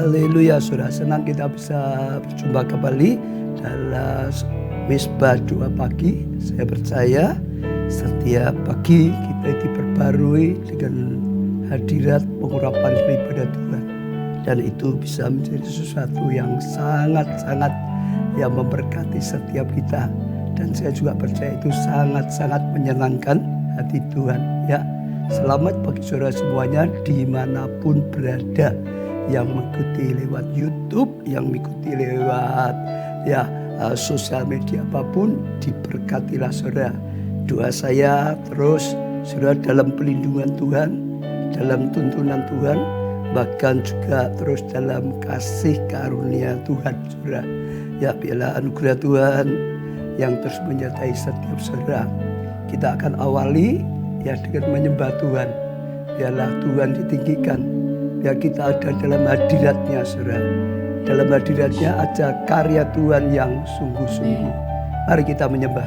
Haleluya, saudara, senang kita bisa berjumpa kembali dalam Misbah Doa Pagi. Saya percaya setiap pagi kita diperbarui dengan hadirat pengurapan daripada Tuhan, dan itu bisa menjadi sesuatu yang sangat-sangat yang memberkati setiap kita. Dan saya juga percaya itu sangat-sangat menyenangkan hati Tuhan. Ya, selamat bagi saudara semuanya dimanapun berada, yang mengikuti lewat YouTube, yang mengikuti lewat sosial media apapun, diberkatilah saudara. Doa saya terus saudara dalam pelindungan Tuhan, dalam tuntunan Tuhan, bahkan juga terus dalam kasih karunia Tuhan saudara. Ya, biarlah anugerah Tuhan yang terus menyertai setiap saudara. Kita akan awali dengan menyembah Tuhan. Biarlah Tuhan ditinggikan, biar kita ada dalam hadiratnya saudara. Dalam hadiratnya ada karya Tuhan yang sungguh-sungguh. Mari kita menyembah.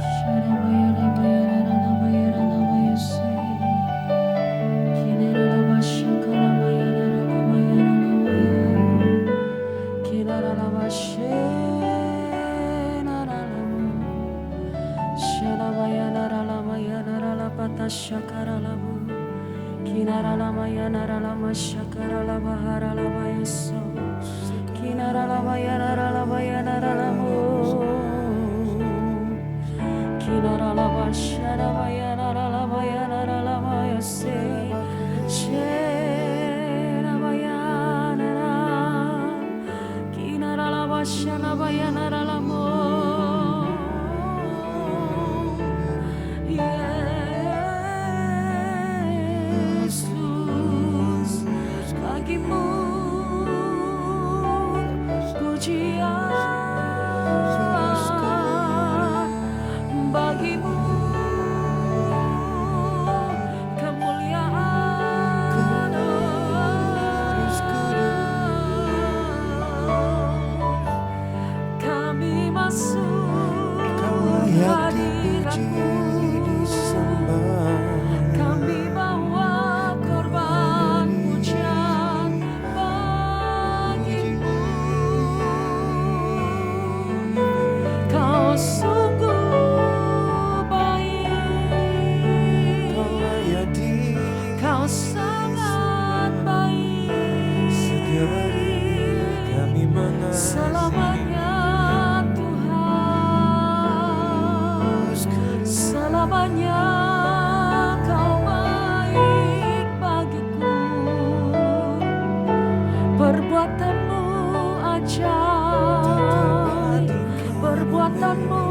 Perbuatanmu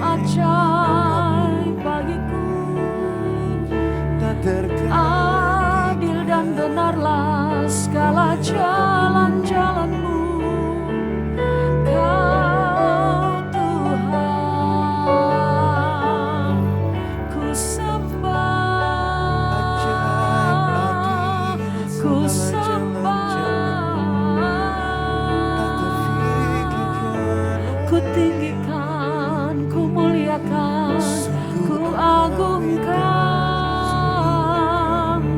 ajaib bagiku, adil dan benarlah segala jalan-jalanmu. Kau Tuhan, ku sembah, ku sembah, ku tinggikan, ku muliakan, ku agungkan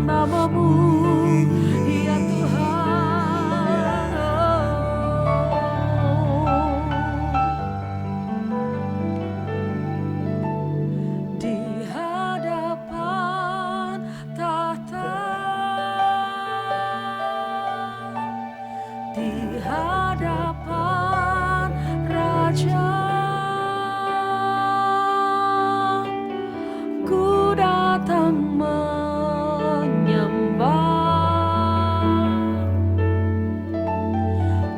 namamu, ya Tuhan. Di hadapan tahta, di hadapan Raja, ku datang menyembah,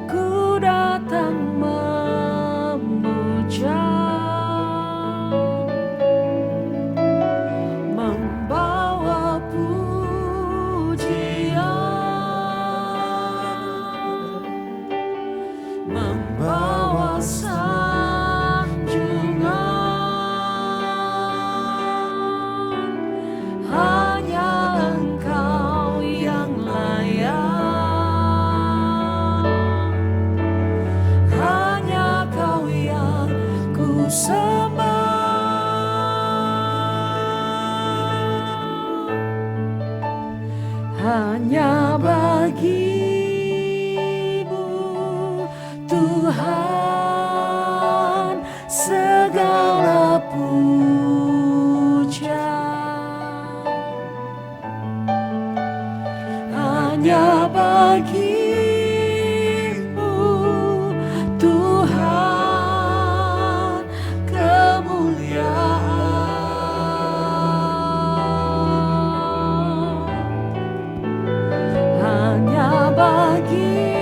ku datang memuja, membawa pujian, membawa sanjungan. Hanya Engkau yang layak, hanya Kau yang ku sembah, hanya bagimu hanya bagimu Tuhan kemuliaan, hanya bagimu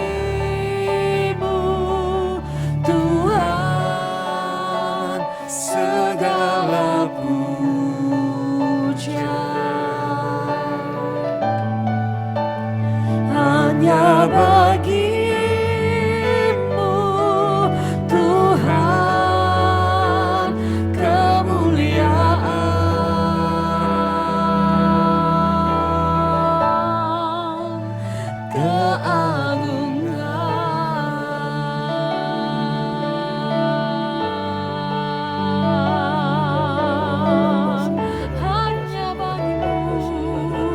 Tuhan segala puja, hanya bagimu Tuhan kemuliaan, keagungan, hanya bagimu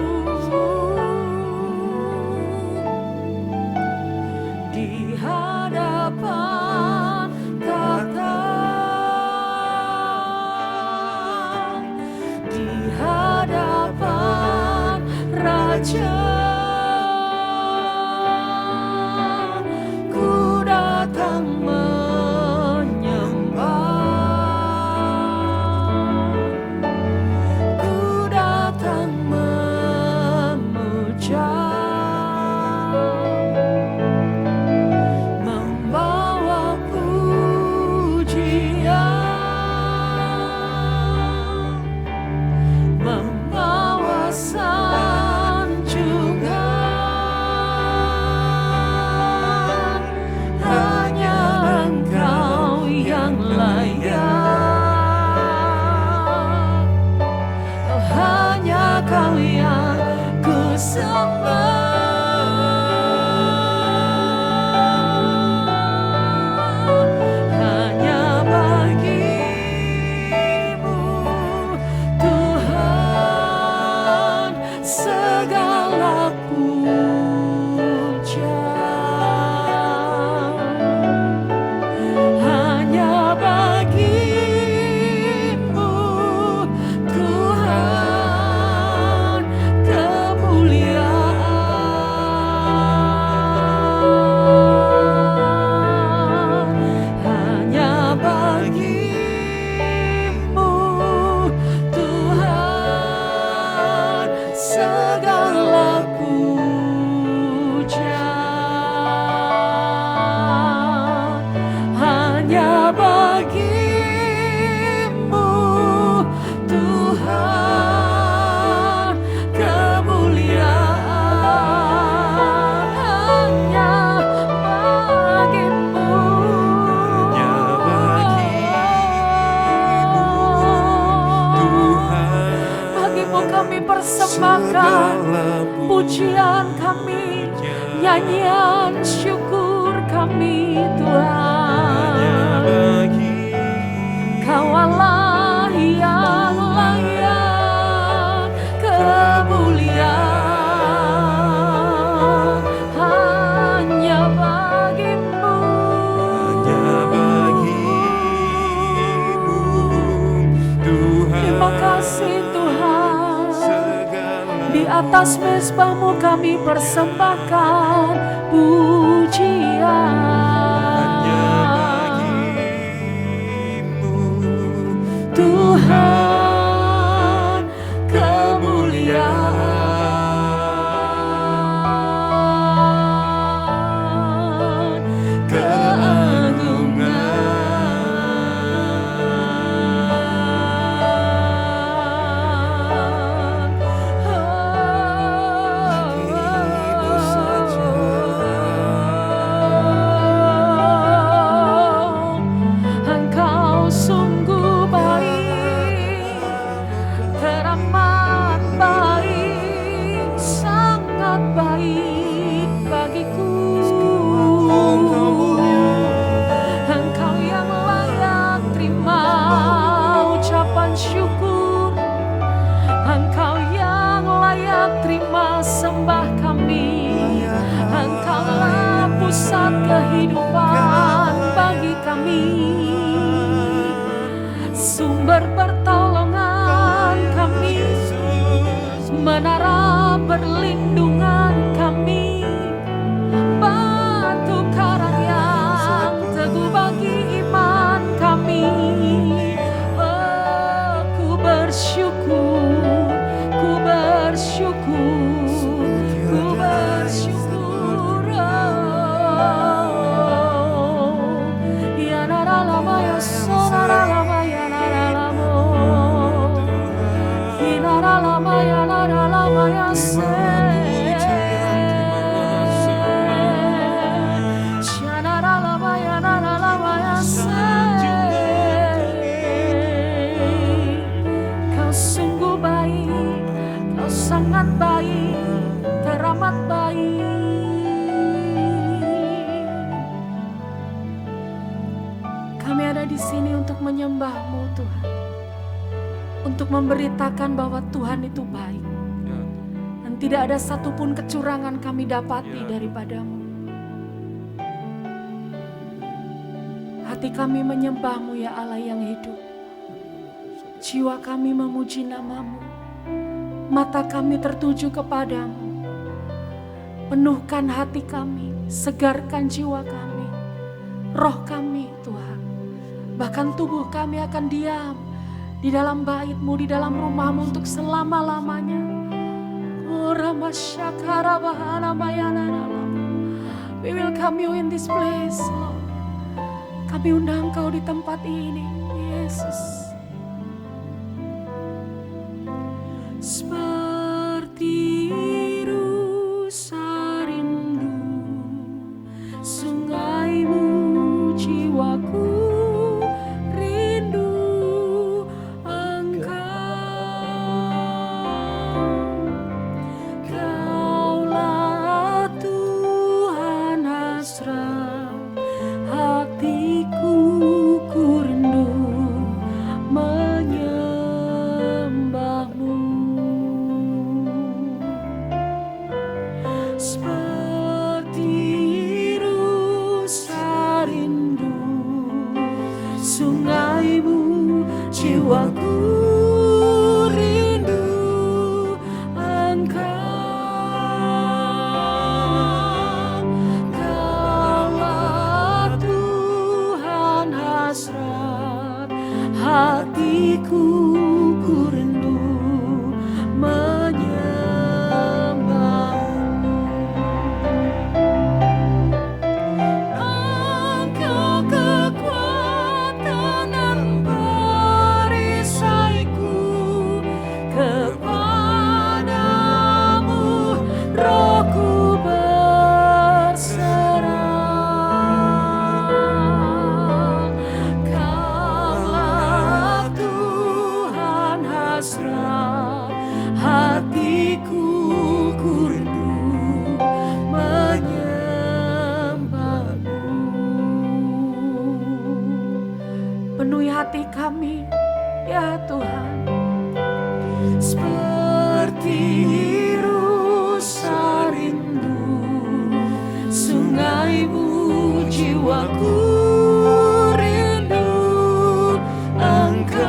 di hadapan Tata, di hadapan Raja, ku datang menyembah, ku datang memuja, membawa pujian, membawa sanjungan, hanya Engkau yang layak, hanya Kau yang ku sembah, hanya bagimu Tuhan segala puja, hanya bagimu Tuhan kemuliaan, hanya bagimu Tuhan segala puja, hanya bagimu Tuhan kemuliaan, hanya bagimu, bagimu kami persembahkan pujian kami, nyanyian syukur kami Tuhan. Kau Allah yang layak kemuliaan, hanya bagimu, terima kasih Tuhan. Di atas mezbahmu kami persembahkan pujian, Tuhan kemuliaan, keagungan, bagimu saja. Engkau sungguh baik, teramat baik, sangat baik bagiku. Engkau yang layak terima ucapan syukur, Engkau yang layak terima sembah kami. Engkaulah pusat kehidupan bagi kami, sumber pertolongan kami, menara perlindungan kami. Kau sungguh baik, kau sangat baik, teramat baik. Kami ada di sini untuk menyembah-Mu Tuhan, untuk memberitakan bahwa Tuhan itu baik. Dan tidak ada satupun kecurangan kami dapati daripada-Mu. Hati kami menyembah-Mu ya Allah yang hidup. Jiwa kami memuji nama-Mu. Mata kami tertuju kepadamu. Penuhkan hati kami, segarkan jiwa kami, roh kami Tuhan. Bahkan tubuh kami akan diam di dalam bait-Mu, di dalam rumah-Mu untuk selama-lamanya. We welcome You in this place, Lord. Kami undang Kau di tempat ini, Yesus. Seperti rusa rindu sungai-Mu, jiwaku rindu Engkau. Kaulah Tuhan hasrat hatiku, ku rindu menyembah-Mu. Seperti rusa rindu sungai-Mu, jiwaku rindu Engkau. Kaulah Tuhan hasrat hatiku, ku rindu menyembah-Mu. Engkau kekuatan dan perisaiku, kepadamu rohku berserah. Kaulah Tuhan hasrat hatiku, ku rindu menyembah-Mu. Penuhi hati kami ya Tuhan. Seperti rusa rindu sungai-Mu, jiwaku rindu Engkau.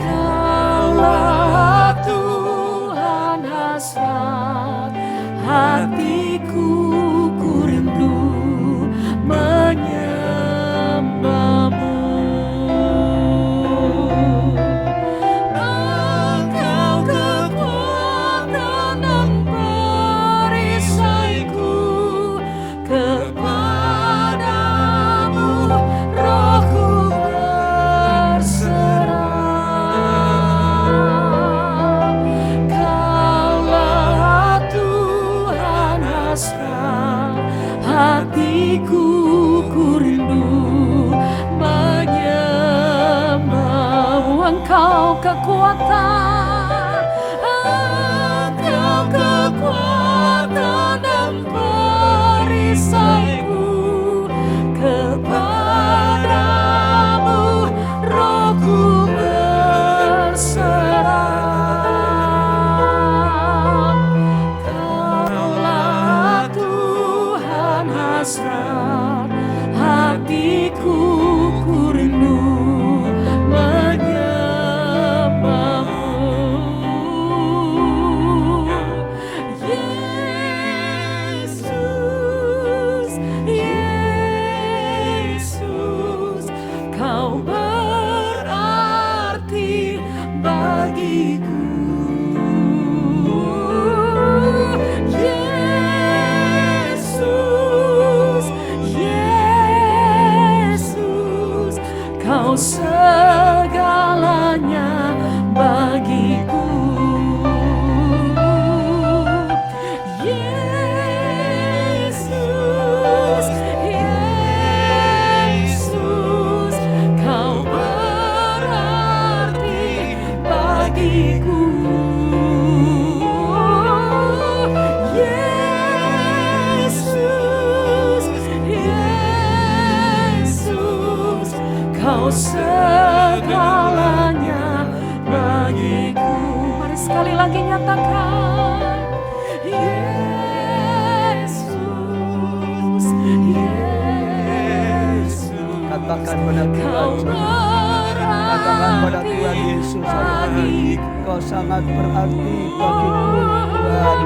Kaulah Tuhan hasrat hatiku, ku rindu menyembah-Mu. Engkau kekuatan dan perisaiku, kepadamu rohku berserah. Kaulah Tuhan hasrat hatiku, ku rindu menyembah-Mu. Engkau kekuatan, Engkau kekuatan dan perisaiku, kepadamu rohku berserah. Kaulah Tuhan hasrat hatiku, ku rindu menyembah-Mu. Yesus, Yesus, Kau berarti bagiku. Yesus, Yesus, Kau segala bagiku. Yesus, Yesus, Kau segalanya bagiku. Mari sekali lagi nyatakan. Yesus, Yesus, Katakan pada Kau Tuhan, katakan pada Tuhan berarti Yesus, saudara. bagiku. Kau sangat berarti bagiku, Tuhan.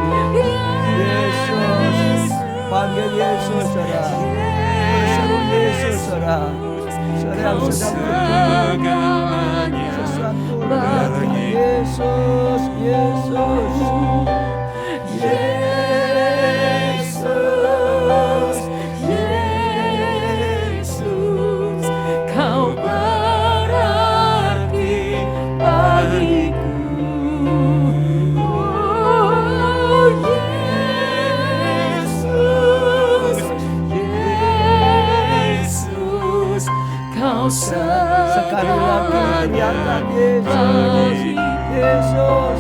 Yesus, panggil Yesus, saudara. Berseru Yesus, saudara. Saudara yang sedang bergumul sesuatu bagi Yesus, Yesus, Yesus, Yesus, Kau berarti bagiku. Yesus, Yesus, Kau sekali lagi teriakan Yesus, Yesus.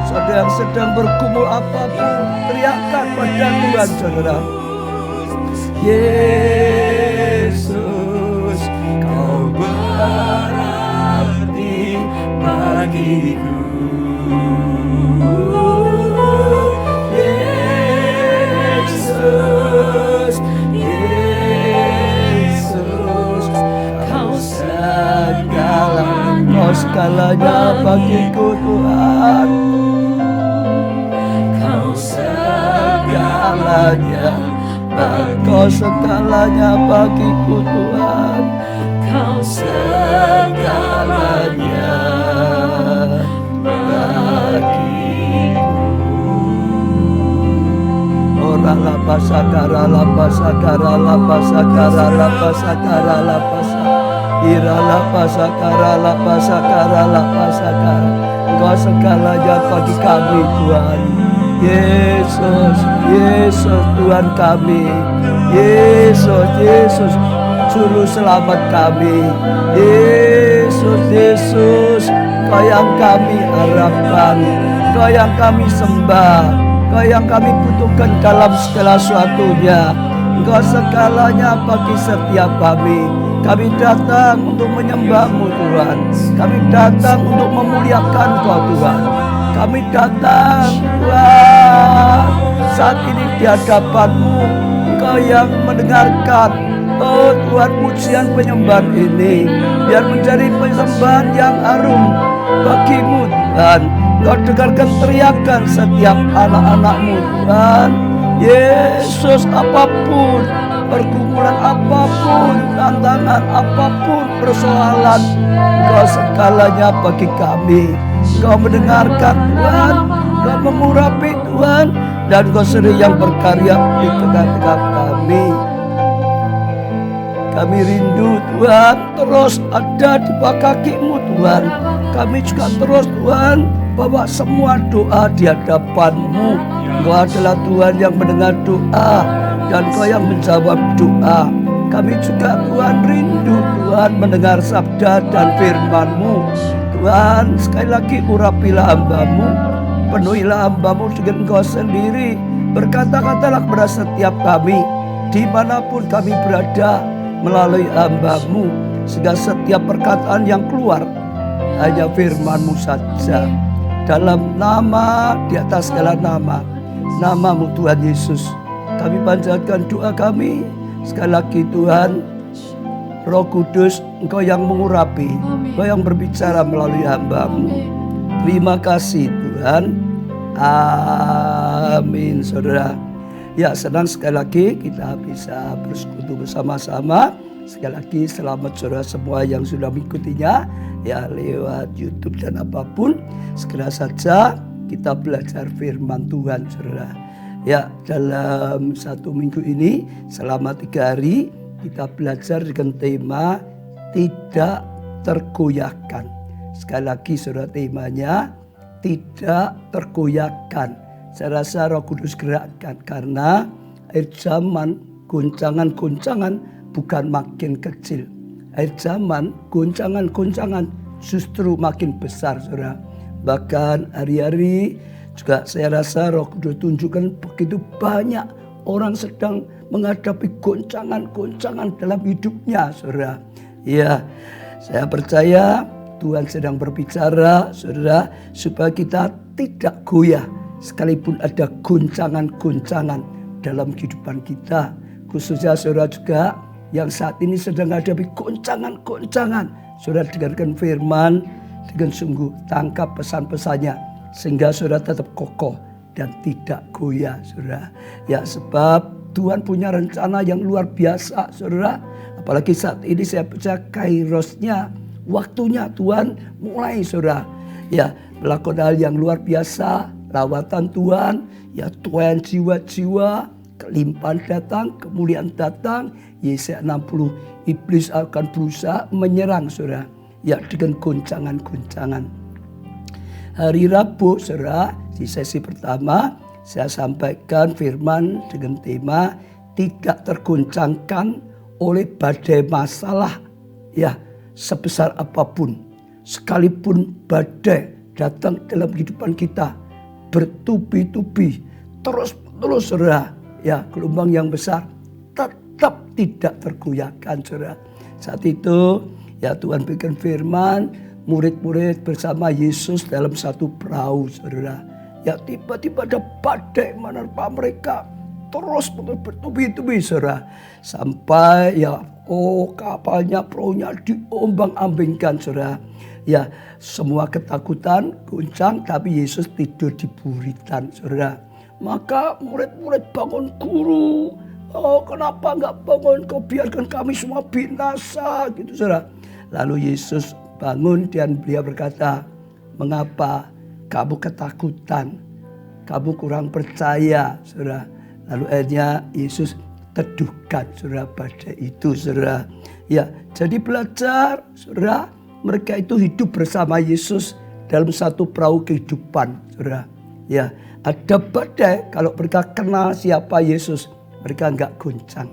Saudara yang sedang bergumul apapun, teriakan pada Tuhan, saudara. Yesus, Kau berarti bagiku. Yesus, Yesus, Kau segalanya bagiku, Tuhan. Kau segalanya, Kau segalanya bagiku, Tuhan. Kau segalanya bagiku. Ora lapasakara lapasakara lapasakara lapasakara lapasakara. Ira lapasakara lapasakara lapasakara. Engkau segalanya bagi kami, Tuhan. Yesus, Yesus Tuhan kami. Yesus, Yesus Juru Selamat kami. Yesus, Yesus, Kau yang kami harapkan, Kau yang kami sembah, Kau yang kami butuhkan dalam segala sesuatunya. Engkau segalanya bagi setiap kami. Kami datang untuk menyembah-Mu, Tuhan. Kami datang untuk memuliakan Kau, Tuhan. Kami datang, Tuhan, saat ini di hadapan-Mu. Engkau yang mendengarkan, oh Tuhan, pujian penyembahan ini biar menjadi penyembahan yang harum bagi-Mu, Tuhan. Engkau dengarkan teriakan setiap anak-anak-Mu, Tuhan. Yesus, apapun pergumulan, apapun tantangan, apapun persoalan, Engkau segalanya bagi kami. Engkau mendengarkan, Tuhan. Engkau mengurapi, Tuhan. Dan Engkau sendiri yang berkarya di tengah-tengah kami. Kami rindu, Tuhan, terus ada di bawah kaki-Mu, Tuhan. Kami juga terus, Tuhan, bawa semua doa di hadapan-Mu. Engkau adalah Tuhan yang mendengar doa dan Kau yang menjawab doa. Kami juga, Tuhan, rindu, Tuhan, mendengar sabda dan firman-Mu. Tuhan, sekali lagi urapilah hamba-Mu, penuhilah hamba-Mu dengan Engkau sendiri. Berkata-katalah kepada setiap kami, dimanapun kami berada, melalui hamba-Mu, sehingga setiap perkataan yang keluar hanya firman-Mu saja. Dalam nama, di atas segala nama, nama-Mu Tuhan Yesus, kami panjatkan doa kami. Sekali lagi, Tuhan, Roh Kudus, Engkau yang mengurapi, Engkau yang berbicara melalui hamba-Mu. Terima kasih, Tuhan. Amin, saudara. Ya, senang sekali lagi kita bisa bersekutu bersama-sama. Sekali lagi selamat saudara semua yang sudah mengikutinya, ya lewat YouTube dan apapun. Segera saja kita belajar firman Tuhan, saudara. Ya, dalam 1 minggu ini selama 3 hari kita belajar dengan tema tidak tergoyahkan. Sekali lagi saudara, temanya tidak tergoyahkan. Saya rasa Roh Kudus gerakkan karena akhir zaman goncangan-goncangan bukan makin kecil. Akhir zaman goncangan-goncangan justru makin besar, saudara. Bahkan hari-hari juga saya rasa Roh Kudus tunjukkan begitu banyak orang sedang menghadapi goncangan-goncangan dalam hidupnya, saudara. Ya, saya percaya Tuhan sedang berbicara, saudara, supaya kita tidak goyah sekalipun ada goncangan-goncangan dalam kehidupan kita. Khususnya saudara juga yang saat ini sedang menghadapi goncangan-goncangan. Saudara dengarkan firman dengan sungguh, tangkap pesan-pesannya sehingga saudara tetap kokoh dan tidak goyah, saudara. Ya, sebab Tuhan punya rencana yang luar biasa, saudara. Apalagi saat ini saya percaya kairosnya, waktunya Tuhan mulai, saudara. Ya, melakukan hal yang luar biasa, lawatan Tuhan, ya Tuhan jiwa-jiwa, kelimpahan datang, kemuliaan datang. Yesaya 60, iblis akan berusaha menyerang, saudara. Ya, dengan goncangan-goncangan. Hari Rabu, saudara, di sesi pertama saya sampaikan firman dengan tema tidak tergoncangkan oleh badai masalah, ya, sebesar apapun. Sekalipun badai datang dalam kehidupan kita bertubi-tubi, terus-terus, saudara, ya, gelombang yang besar, tetap tidak tergoyahkan, saudara. Saat itu ya Tuhan berikan firman, murid-murid bersama Yesus dalam satu perahu, saudara. Ya, tiba-tiba ada badai menerpa mereka, terus bertubi-tubi, saudara. Sampai ya kapalnya, perahunya diombang-ambingkan, saudara. Ya, semua ketakutan, goncang, tapi Yesus tidur di buritan, saudara. Maka murid-murid bangun, guru, kenapa enggak bangun, kau biarkan kami semua binasa, gitu, saudara. Lalu Yesus bangun dan beliau berkata, mengapa kamu ketakutan? Kamu kurang percaya, saudara. Lalu akhirnya Yesus teduhkan, saudara, badai itu, saudara. Ya, jadi belajar, saudara, mereka itu hidup bersama Yesus dalam satu perahu kehidupan, saudara. Ya, ada badai, kalau mereka kenal siapa Yesus, mereka enggak goncang.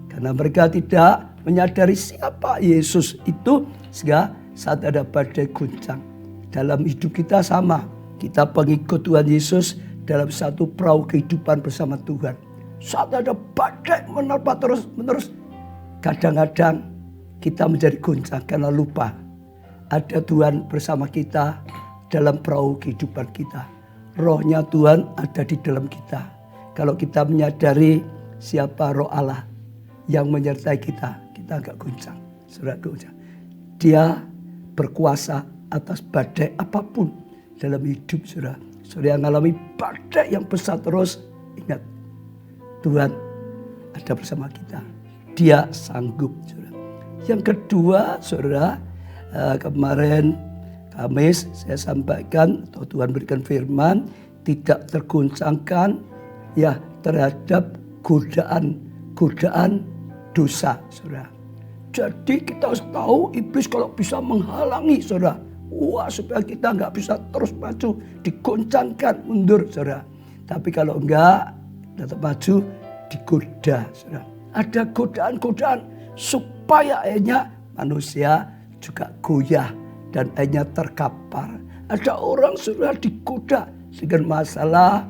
Karena mereka tidak menyadari siapa Yesus itu, sehingga saat ada badai goncang. Dalam hidup kita sama, kita pengikut Tuhan Yesus dalam satu perahu kehidupan bersama Tuhan. Saat ada badai menerpa terus-menerus, kadang-kadang kita menjadi goncang karena lupa ada Tuhan bersama kita dalam perahu kehidupan kita. Rohnya Tuhan ada di dalam kita. Kalau kita menyadari siapa Roh Allah yang menyertai kita, kita agak goncang, saudara, goncang. Dia berkuasa atas badai apapun dalam hidup, saudara. Saudara yang mengalami badai yang besar terus, ingat, Tuhan ada bersama kita. Dia sanggup, saudara. Yang kedua, saudara, kemarin Kamis saya sampaikan, atau Tuhan berikan firman, tidak tergoncangkan ya terhadap godaan dosa, saudara. Jadi kita harus tahu iblis kalau bisa menghalangi, saudara, supaya kita nggak bisa terus maju, digoncangkan mundur, saudara. Tapi kalau enggak, tetap maju, digoda, saudara. Ada godaan-godaan supaya akhirnya manusia juga goyah dan akhirnya terkapar. Ada orang, saudara, digoda dengan masalah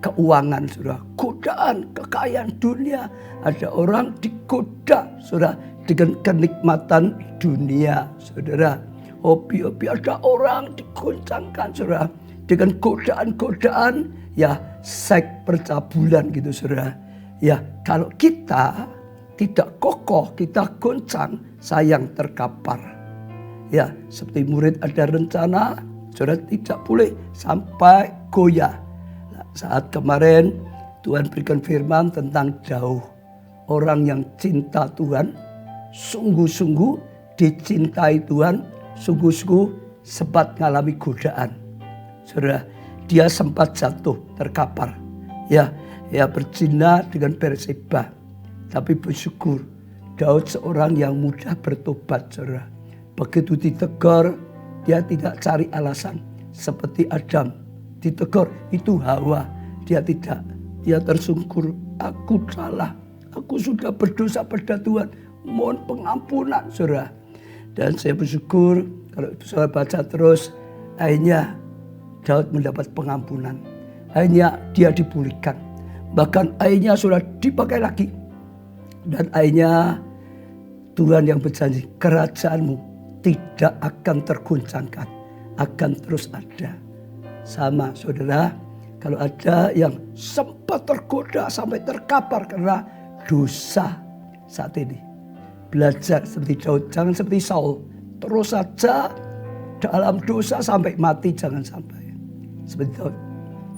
keuangan, saudara, godaan kekayaan dunia. Ada orang digoda, saudara, dengan kenikmatan dunia, saudara. Hobi-hobi, ada orang digoncangkan, saudara, dengan godaan-godaan ya seks percabulan, gitu, saudara. Ya, kalau kita tidak kokoh, kita goncang, sayang terkapar. Ya, seperti murid ada rencana, saudara, tidak boleh sampai goyah. Saat kemarin Tuhan berikan firman tentang jauh. Orang yang cinta Tuhan, sungguh-sungguh dicintai Tuhan, sungguh-sungguh sempat mengalami godaan. Saudara, dia sempat jatuh, terkapar. Ya berzina dengan Berseba. Tapi bersyukur, Daud seorang yang mudah bertobat, saudara. Begitu ditegur, dia tidak cari alasan. Seperti Adam, ditegur, itu Hawa. Dia tidak, dia tersungkur. Aku salah, aku sudah berdosa pada Tuhan. Mohon pengampunan, saudara. Dan saya bersyukur, kalau saudara baca terus akhirnya Daud mendapat pengampunan. Akhirnya dia dipulihkan. Bahkan akhirnya sudah dipakai lagi. Dan akhirnya Tuhan yang berjanji, kerajaanmu tidak akan tergoncangkan, akan terus ada. Sama saudara, kalau ada yang sempat tergoda sampai terkapar karena dosa saat ini, belajar seperti Daud, jangan seperti Saul. Terus saja dalam dosa sampai mati, jangan sampai. Seperti Daud,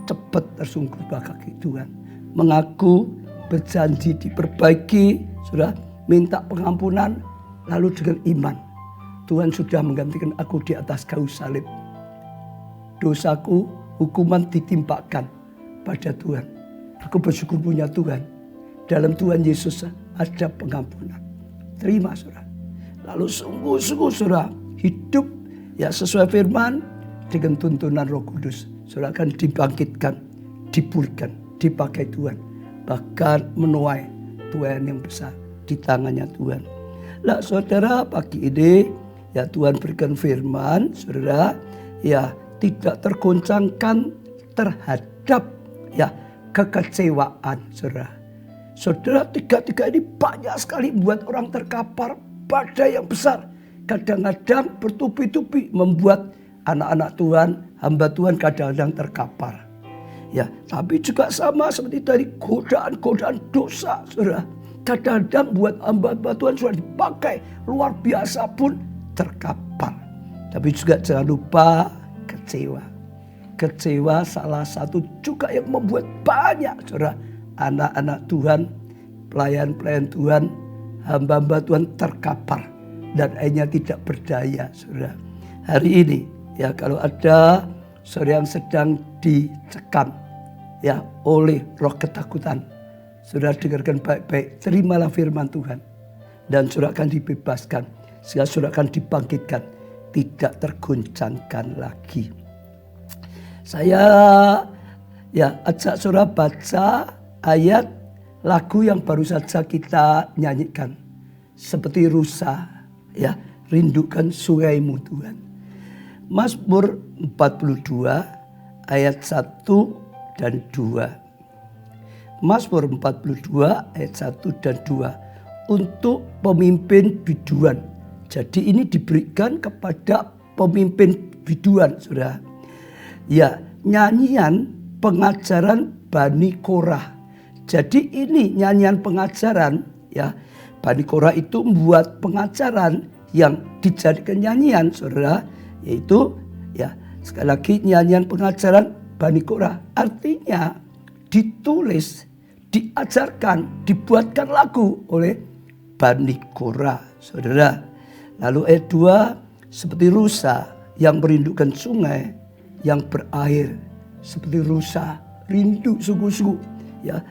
cepat tersungkur kaki Tuhan. Mengaku, berjanji diperbaiki, sudah minta pengampunan, lalu dengan iman. Tuhan sudah menggantikan aku di atas kayu salib. Dosaku, hukuman ditimpakan pada Tuhan. Aku bersyukur punya Tuhan. Dalam Tuhan Yesus ada pengampunan. Terima saudara. Lalu sungguh-sungguh saudara hidup ya sesuai firman dengan tuntunan Roh Kudus. Saudara akan dibangkitkan, dipulihkan, dipakai Tuhan. Bahkan menuai Tuhan yang besar di tangannya Tuhan. Lah saudara, pagi ini ya Tuhan berikan firman, saudara, ya tidak tergoncangkan terhadap ya kekecewaan, saudara. Saudara, tiga-tiga ini banyak sekali buat orang terkapar, badai yang besar. Kadang-kadang bertubi-tubi membuat anak-anak Tuhan, hamba Tuhan kadang-kadang terkapar. Ya, tapi juga sama seperti tadi godaan-godaan dosa, saudara. Kadang-kadang buat hamba Tuhan sudah dipakai luar biasa pun terkapar. Tapi juga jangan lupa kecewa. Kecewa salah satu juga yang membuat banyak saudara anak-anak Tuhan, pelayan-pelayan Tuhan, hamba-hamba Tuhan terkapar dan akhirnya tidak berdaya, saudara. Hari ini ya kalau ada saudara yang sedang dicekam ya oleh roh ketakutan, saudara dengarkan baik-baik, terimalah firman Tuhan dan saudara akan dibebaskan, sehingga saudara akan dibangkitkan, tidak tergoncangkan lagi. Saya ya ajak saudara baca ayat lagu yang baru saja kita nyanyikan. Seperti rusa ya, rindukan sungaimu Tuhan. Mazmur 42 ayat 1 dan 2. Mazmur 42 ayat 1 dan 2 untuk pemimpin biduan. Jadi ini diberikan kepada pemimpin biduan, saudara. Ya, nyanyian pengajaran Bani Korah. Jadi ini nyanyian pengajaran ya. Bani Korah itu membuat pengajaran yang dijadikan nyanyian, saudara, yaitu ya sekali lagi nyanyian pengajaran Bani Korah. Artinya ditulis, diajarkan, dibuatkan lagu oleh Bani Korah, saudara. Lalu ayat 2, seperti rusa yang merindukan sungai yang berair, seperti rusa rindu sungguh-sungguh ya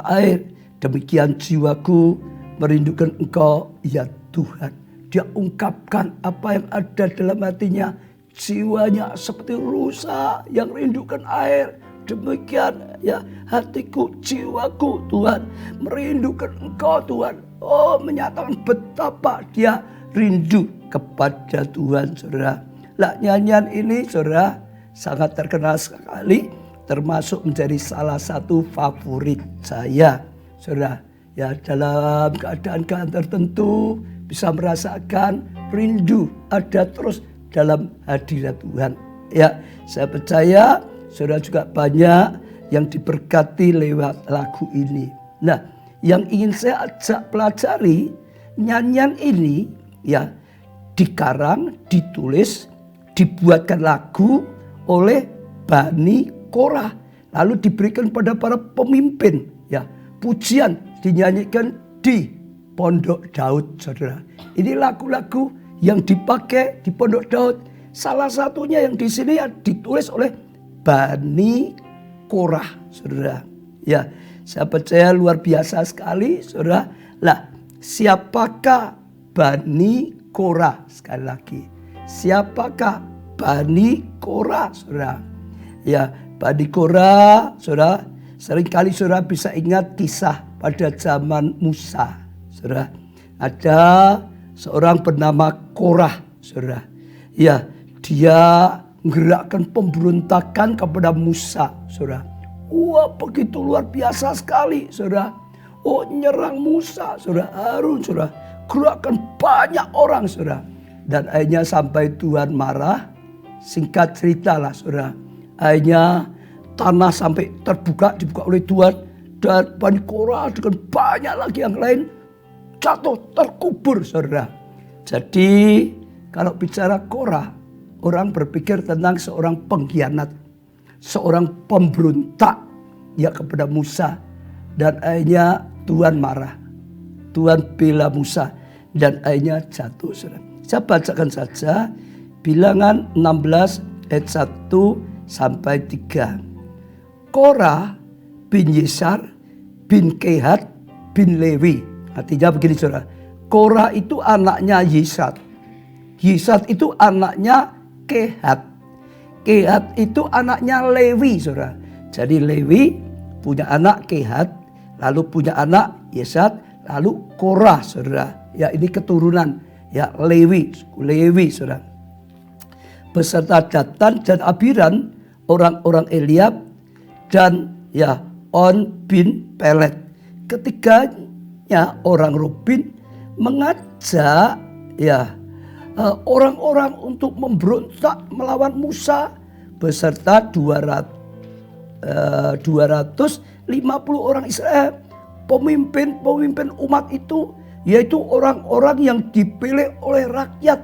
air, demikian jiwaku merindukan Engkau ya Tuhan. Dia ungkapkan apa yang ada dalam hatinya, jiwanya seperti rusa yang rindukan air. Demikian ya hatiku, jiwaku Tuhan merindukan Engkau Tuhan. Oh, menyatakan betapa dia rindu kepada Tuhan, saudara. Lah nyanyian ini saudara sangat terkenal sekali, termasuk menjadi salah satu favorit saya, saudara. Ya dalam keadaan tertentu bisa merasakan rindu ada terus dalam hadirat Tuhan. Ya, saya percaya saudara juga banyak yang diberkati lewat lagu ini. Nah, yang ingin saya ajak pelajari, nyanyian ini ya dikarang, ditulis, dibuatkan lagu oleh Bani Korah, lalu diberikan pada para pemimpin ya. Pujian dinyanyikan di Pondok Daud, saudara. Ini lagu-lagu yang dipakai di Pondok Daud. Salah satunya yang di sini ya ditulis oleh Bani Korah, saudara. Ya, saya percaya luar biasa sekali, saudara. Lah, siapakah Bani Korah? Sekali lagi, siapakah Bani Korah, saudara? Ya, Bani Korah, saudara, seringkali saudara bisa ingat kisah pada zaman Musa, saudara. Ada seorang bernama Korah, saudara. Ya, dia menggerakkan pemberontakan kepada Musa, saudara. Wah, begitu luar biasa sekali, saudara. Oh, nyerang Musa, saudara, Harun, saudara. Gerakkan banyak orang, saudara. Dan akhirnya sampai Tuhan marah. Singkat cerita lah, saudara. Akhirnya tanah sampai dibuka oleh Tuhan. Dan Bani Korah dengan banyak lagi yang lain jatuh terkubur, saudara. Jadi kalau bicara Korah, orang berpikir tentang seorang pengkhianat, seorang pemberontak ya kepada Musa. Dan akhirnya Tuhan marah. Tuhan bela Musa dan akhirnya jatuh, saudara. Saya bacakan saja Bilangan 16 ayat 1 sampai 3. Korah bin Yesar bin Kehat bin Lewi. Artinya begini, saudara. Korah itu anaknya Yesar. Yesar itu anaknya Kehat. Kehat itu anaknya Lewi, saudara. Jadi Lewi punya anak Kehat, lalu punya anak Yesar, lalu Korah, saudara. Ya, ini keturunan ya Lewi, suku Lewi, saudara. Beserta Datan dan Abiram, orang-orang Eliab dan ya On bin Pelet. Ketiganya orang Ruben mengajak ya orang-orang untuk memberontak melawan Musa beserta 250 orang Israel. Pemimpin umat itu yaitu orang-orang yang dipilih oleh rakyat.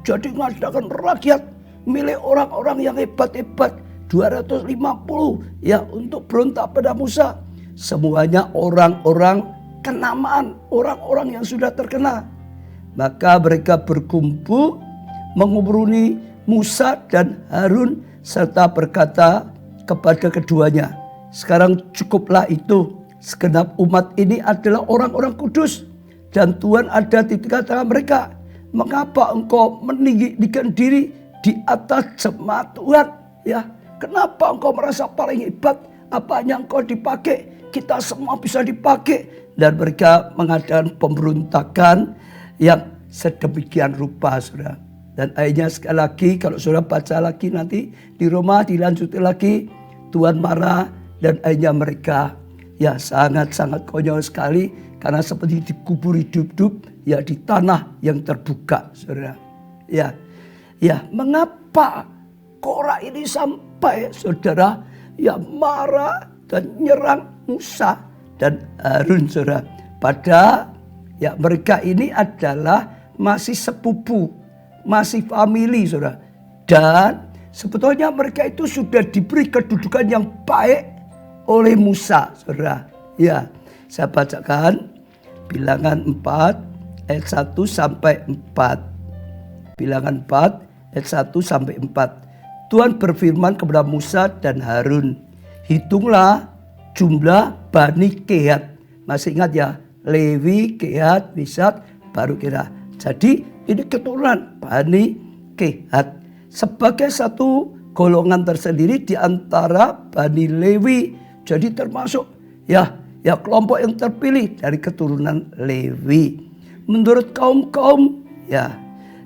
Jadi mengadakan rakyat milih orang-orang yang hebat-hebat. 250 ya untuk berontak pada Musa. Semuanya orang-orang kenamaan, orang-orang yang sudah terkenal. Maka mereka berkumpul mengumpuli Musa dan Harun serta berkata kepada keduanya, sekarang cukuplah itu. Segenap umat ini adalah orang-orang kudus dan Tuhan ada di tengah-tengah mereka. Mengapa engkau meninggikan diri di atas jemaat Tuhan? Ya, kenapa engkau merasa paling hebat? Apanya engkau dipakai? Kita semua bisa dipakai. Dan mereka mengadakan pemberontakan yang sedemikian rupa, saudara. Dan akhirnya sekali lagi, kalau saudara baca lagi nanti di Roma dilanjuti lagi, Tuhan marah dan akhirnya mereka ya sangat-sangat konyol sekali karena seperti dikubur hidup-hidup ya di tanah yang terbuka, saudara. Ya, mengapa Korah ini sampai, saudara, ya marah dan nyerang Musa dan Harun, saudara. Pada ya mereka ini adalah masih sepupu, masih famili, saudara. Dan sebetulnya mereka itu sudah diberi kedudukan yang baik oleh Musa, saudara. Ya, saya bacakan Bilangan 4 ayat 1 sampai 4. Bilangan 4 ayat 1 sampai 4. Tuhan berfirman kepada Musa dan Harun, hitunglah jumlah Bani Kehat. Masih ingat ya, Lewi, Kehat, Yesar, baru Korah. Jadi ini keturunan Bani Kehat sebagai satu golongan tersendiri di antara Bani Lewi. Jadi termasuk ya kelompok yang terpilih dari keturunan Lewi. Menurut kaum-kaum ya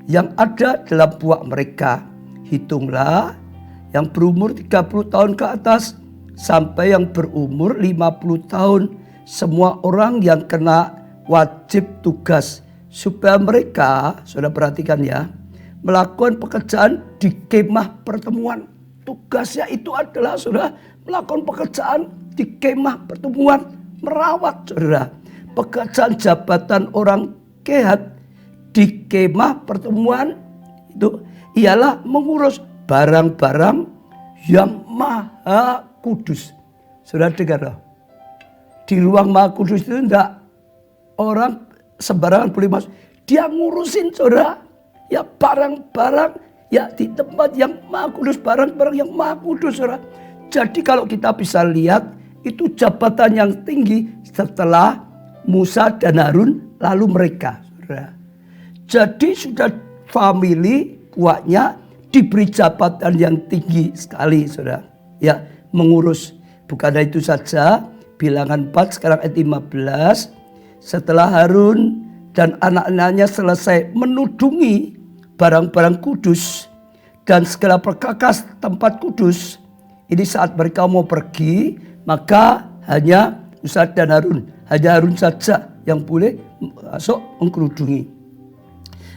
yang ada dalam puak mereka, hitunglah yang berumur 30 tahun ke atas sampai yang berumur 50 tahun. Semua orang yang kena wajib tugas. Supaya mereka, saudara perhatikan ya, melakukan pekerjaan di kemah pertemuan. Tugasnya itu adalah, saudara, melakukan pekerjaan di kemah pertemuan. Merawat, saudara. Pekerjaan jabatan orang Kehat di kemah pertemuan itu ialah mengurus barang-barang yang maha kudus. Saudara dengar loh. Di ruang maha kudus itu enggak orang sembarangan boleh masuk. Dia ngurusin, saudara. Ya barang-barang ya di tempat yang maha kudus, barang-barang yang maha kudus, saudara. Jadi kalau kita bisa lihat itu jabatan yang tinggi setelah Musa dan Harun lalu mereka, saudara. Jadi sudah famili puaknya diberi jabatan yang tinggi sekali, saudara. Ya, mengurus. Bukan itu saja, Bilangan 4 sekarang ayat 15. Setelah Harun dan anak-anaknya selesai menudungi barang-barang kudus dan segala perkakas tempat kudus. Ini saat mereka mau pergi, maka hanya Musa dan Harun, hanya Harun saja yang boleh masuk mengkerudungi.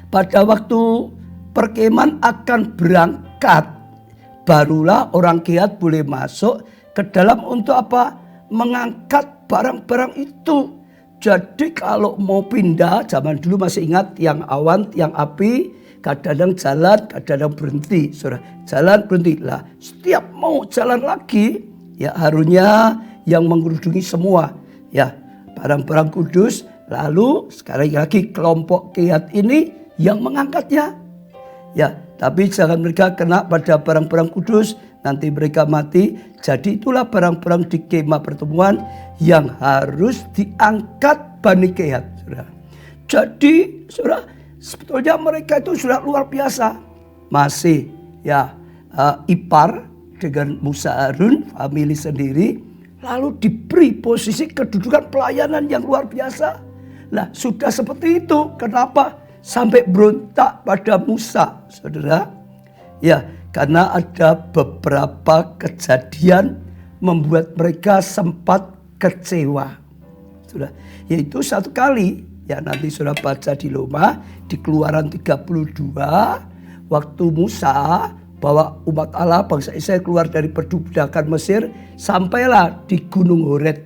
Pada waktu perkemahan akan berangkat, barulah orang Kehat boleh masuk ke dalam untuk apa? Mengangkat barang-barang itu. Jadi kalau mau pindah, zaman dulu masih ingat tiang awan, tiang api, kadang-kadang jalan, kadang-kadang berhenti. Saudara, jalan berhenti lah. Setiap mau jalan lagi, ya Harunnya yang mengkerudungi semua, ya barang-barang kudus. Lalu sekali lagi kelompok Kehat ini yang mengangkatnya. Ya, tapi jangan mereka kena pada barang-barang kudus, nanti mereka mati. Jadi itulah barang-barang di kemah pertemuan yang harus diangkat Bani Kehat. Saudara. Jadi, saudara, sebetulnya mereka itu sudah luar biasa. Masih ya ipar dengan Musa Harun, famili sendiri. Lalu diberi posisi kedudukan pelayanan yang luar biasa. Nah, sudah seperti itu. Kenapa? Sampai berontak pada Musa, saudara. Ya, karena ada beberapa kejadian membuat mereka sempat kecewa. Sudah, yaitu satu kali, ya nanti sudah baca di Roma, di Keluaran 32, waktu Musa bawa umat Allah, bangsa Israel keluar dari perbudakan Mesir, sampailah di Gunung Horeb,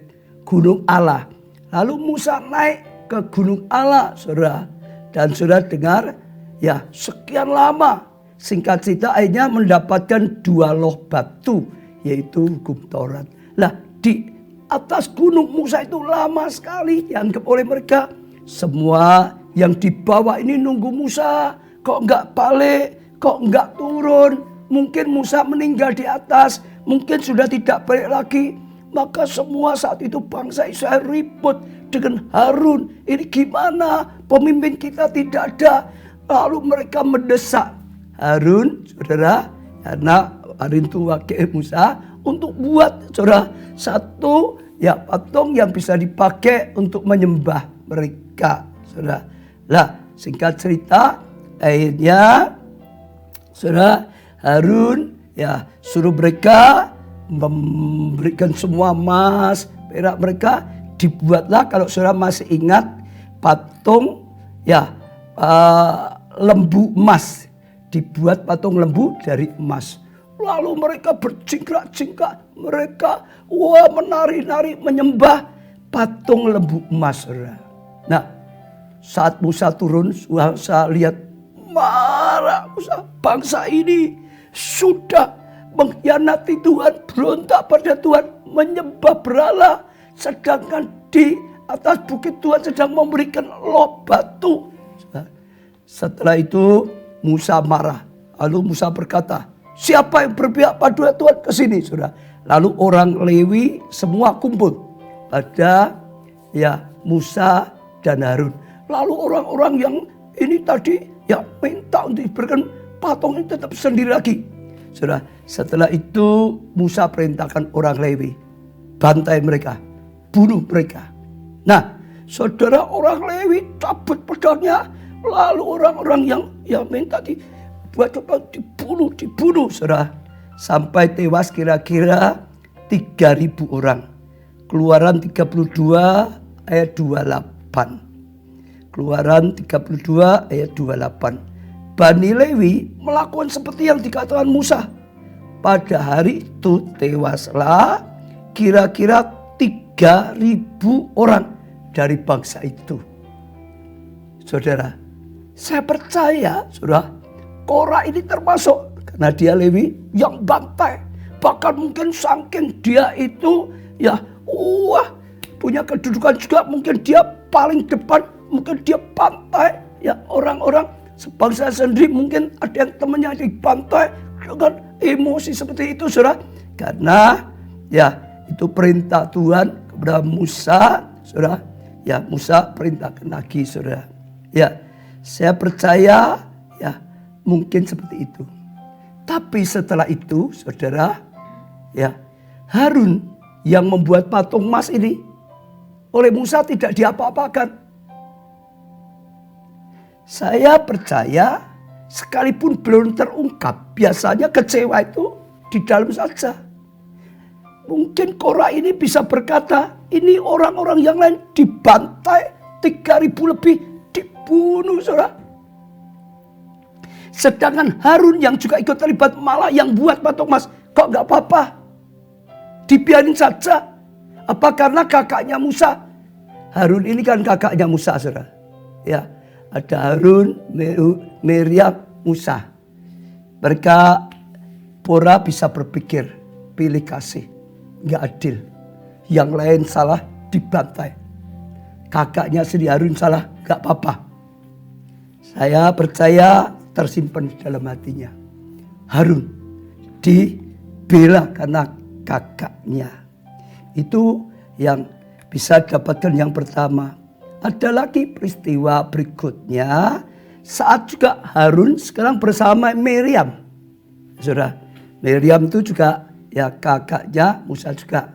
Gunung Allah. Lalu Musa naik ke Gunung Allah, saudara. Dan sudah dengar, ya sekian lama. Singkat cerita akhirnya mendapatkan 2 loh batu, yaitu hukum Taurat. Nah, di atas gunung Musa itu lama sekali dianggap oleh mereka. Semua yang dibawa ini nunggu Musa. Kok enggak balik, kok enggak turun. Mungkin Musa meninggal di atas, mungkin sudah tidak balik lagi. Maka semua saat itu bangsa Israel ribut dengan Harun. Ini gimana? Pemimpin kita tidak ada. Lalu mereka mendesak Harun, saudara, karena Harun itu wakil Musa, untuk buat, saudara, satu ya patung yang bisa dipakai untuk menyembah mereka, saudara. Lah, singkat cerita, akhirnya, saudara, Harun ya suruh mereka memberikan semua emas, perak mereka. Dibuatlah, kalau saudara masih ingat, patung ya lembu emas. Dibuat patung lembu dari emas. Lalu mereka berjingkrak-jingkrak, mereka menari-nari menyembah patung lembu emas, saudara. Nah, saat Musa turun, Musa lihat, marah Musa, bangsa ini sudah mengkhianati Tuhan, berontak pada Tuhan, menyembah berhala. Sedangkan di atas bukit Tuhan sedang memberikan loh batu. Setelah itu Musa marah. Lalu Musa berkata, siapa yang berpihak pada Tuhan ke sini, saudara. Lalu orang Lewi semua kumpul pada ya Musa dan Harun. Lalu orang-orang yang ini tadi ya minta untuk diberikan patung ini tetap sendiri lagi. Saudara, setelah itu Musa perintahkan orang Lewi, bantai mereka, bunuh mereka. Nah, saudara, orang Lewi cabut pedangnya, lalu orang-orang yang minta dibuat dibunuh, saudara, sampai tewas kira-kira 3.000 orang. Keluaran 32 ayat 28. Keluaran 32 ayat 28. Bani Lewi melakukan seperti yang dikatakan Musa. Pada hari itu tewaslah kira-kira 3.000 orang dari bangsa itu. Saudara, saya percaya, saudara, Korah ini termasuk, karena dia Lewi yang bantai. Bahkan mungkin saking dia itu ya punya kedudukan juga, mungkin dia paling depan, mungkin dia bantai ya orang-orang sebangsa sendiri. Mungkin ada yang temannya dibantai dengan emosi seperti itu, saudara. Karena ya itu perintah Tuhan kepada Musa, saudara. Ya, Musa perintahkan lagi, saudara. Ya, saya percaya ya mungkin seperti itu. Tapi setelah itu, saudara, ya Harun yang membuat patung emas ini oleh Musa tidak diapa-apakan. Saya percaya sekalipun belum terungkap, biasanya kecewa itu di dalam saja. Mungkin Korah ini bisa berkata, ini orang-orang yang lain dibantai 3.000 lebih, dibunuh, saudara. Sedangkan Harun yang juga ikut terlibat malah yang buat patung emas, kok gak apa-apa, dibiarin saja. Apa karena kakaknya Musa? Harun ini kan kakaknya Musa, saudara. Ya, ada Harun, Miriam, Musa. Mereka Korah bisa berpikir, pilih kasih, nggak adil. Yang lain salah dibantai. Kakaknya sendiri Harun salah, nggak apa-apa. Saya percaya tersimpan di dalam hatinya. Harun dibela karena kakaknya. Itu yang bisa dapatkan yang pertama. Ada lagi peristiwa berikutnya saat juga Harun sekarang bersama Miriam. Saudara, Miriam itu juga ya kakaknya Musa juga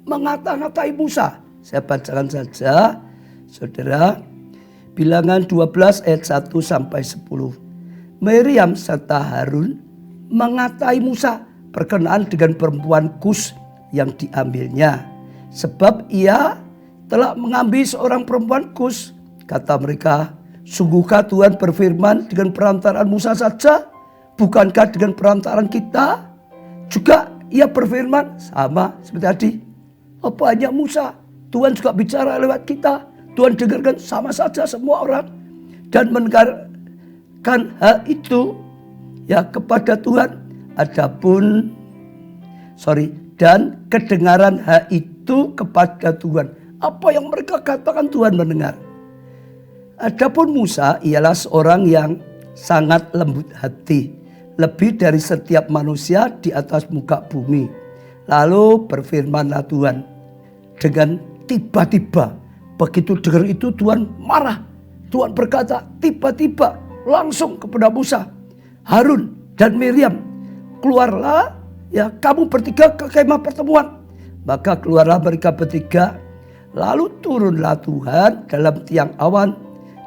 mengata-ngatai Musa. Saya bacakan saja, saudara. Bilangan 12 ayat 1 sampai 10. Miriam serta Harun mengatai Musa berkenaan dengan perempuan Kus yang diambilnya. Sebab ia telah mengambil seorang perempuan Kus. Kata mereka, sungguhkah Tuhan berfirman dengan perantaraan Musa saja? Bukankah dengan perantaraan kita? Juga ia berfirman sama seperti tadi. Apa hanya Musa? Tuhan juga bicara lewat kita. Tuhan dengarkan sama saja semua orang. Dan mendengarkan hal itu ya kepada Tuhan. Dan kedengaran hal itu kepada Tuhan. Apa yang mereka katakan Tuhan mendengar. Adapun Musa ialah seorang yang sangat lembut hati. Lebih dari setiap manusia di atas muka bumi. Lalu berfirmanlah Tuhan. Dengan tiba-tiba. Begitu dengar itu Tuhan marah. Tuhan berkata tiba-tiba langsung kepada Musa. Harun dan Miriam. Keluarlah ya kamu bertiga ke kemah pertemuan. Maka keluarlah mereka bertiga. Lalu turunlah Tuhan dalam tiang awan.